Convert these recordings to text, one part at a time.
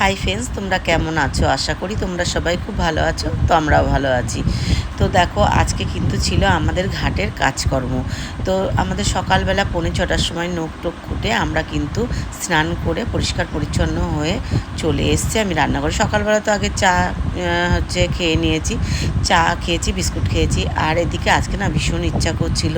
Hi friends, তোমরা কেমন আছো? আশা করি তোমরা সবাই খুব ভালো আছো। তো আমরাও ভালো আছি। তো দেখো, আজকে কিন্তু ছিল আমাদের ঘাটের কাজকর্ম। তো আমাদের সকালবেলা 6:45 সময় নখ টোক খুঁটে আমরা কিন্তু স্নান করে পরিষ্কার পরিচ্ছন্ন হয়ে চলে এসেছি। আমি রান্না করে সকালবেলা তো আগে চা খেয়ে নিয়েছি। চা খেয়েছি, বিস্কুট খেয়েছি। আর এদিকে আজকে না ভীষণ ইচ্ছা করছিল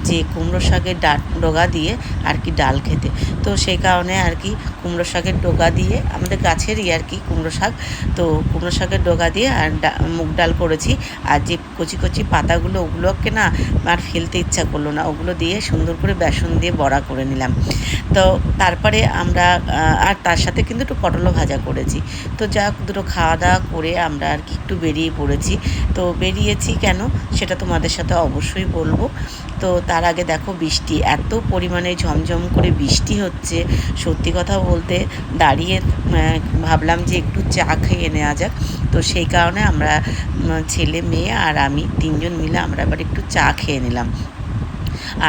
যে কুমড়ো শাকের ডগা দিয়ে আর কি ডাল খেতে। তো সেই কারণে আর কি কুমড়ো শাকের ডগা দিয়ে, আমাদের গাছেরই আর কি কুমড়ো শাক, তো কুমড়ো শাকের ডগা দিয়ে আর মুগ ডাল করেছি। আর যে কচি কচি পাতাগুলো, ওগুলোকে না আর ফেলতে ইচ্ছা করলো না, ওগুলো দিয়ে সুন্দর করে বেসন দিয়ে বড়া করে নিলাম। তো তারপরে আমরা আর তার সাথে কিন্তু একটু পটলও ভাজা করেছি। তো যা দুটো খাওয়া দাওয়া করে আমরা আর কি একটু বেরিয়ে পড়েছি। তো বেরিয়েছি কেন সেটা তোমাদের সাথে অবশ্যই বলবো। তো তার আগে দেখো, বৃষ্টি এত পরিমাণে ঝমঝম করে বৃষ্টি হচ্ছে, সত্যি কথা বলতে দাঁড়িয়ে ভাবলাম যে একটু চা খেয়ে নেওয়া যাক। তো সেই কারণে আমরা ছেলে মেয়ে আর আমি তিনজন মিলে আমরা এবার একটু চা খেয়ে নিলাম।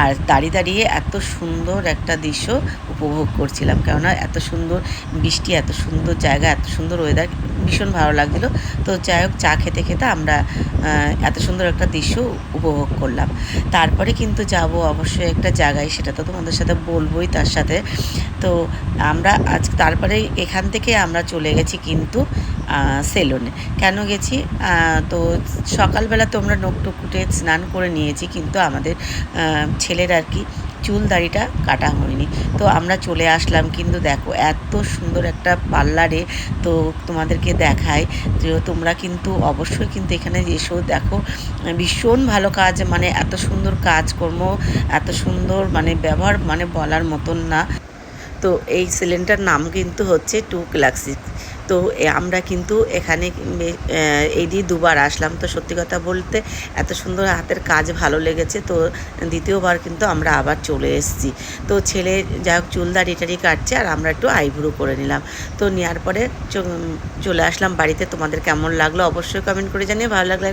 আর দাঁড়িয়ে দাঁড়িয়ে এত সুন্দর একটা দৃশ্য উপভোগ করছিলাম, কেননা এত সুন্দর বৃষ্টি, এত সুন্দর জায়গা, এত সুন্দর ওয়েদার, ভীষণ ভালো লাগছিলো। তো যাই হোক, চা খেতে খেতে আমরা এত সুন্দর একটা দৃশ্য উপভোগ করলাম। তারপরে কিন্তু যাব অবশ্যই একটা জায়গায়, সেটা তো তোমাদের সাথে বলবোই তার সাথে। তো আমরা আজ তারপরে এখান থেকে আমরা চলে গেছি কিন্তু সেলুনে। কেন গেছি? তো সকালবেলা তো আমরা নখ টুক কুটে স্নান করে নিয়েছি, কিন্তু আমাদের ছেলের আর কি চুল দাড়িটা কাটা হয়নি। তো আমরা চলে আসলাম, কিন্তু দেখো এত সুন্দর একটা পার্লারে। তো তোমাদেরকে দেখাই যে তোমরা কিন্তু অবশ্যই কিন্তু এখানে এসো, দেখো ভীষণ ভালো কাজ, মানে এত সুন্দর কাজকর্ম, এত সুন্দর মানে ব্যবহার, মানে বলার মতন না। তো এই সেলুনটার নাম কিন্তু হচ্ছে টু ক্লাসিক। তো আমরা কিন্তু এখানে এই দিয়ে দুবার আসলাম। তো সত্যি কথা বলতে এত সুন্দর হাতের কাজ ভালো লেগেছে। তো দ্বিতীয়বার কিন্তু আমরা আবার চলে এসেছি। তো ছেলে যা হোক চুল দাড়ি টাড়ি কাটছে, আর আমরা একটু আইব্রো করে নিলাম। তো নেওয়ার পরে চলে আসলাম বাড়িতে। তোমাদের কেমন লাগলো অবশ্যই কমেন্ট করে জানিয়ে, ভালো লাগলে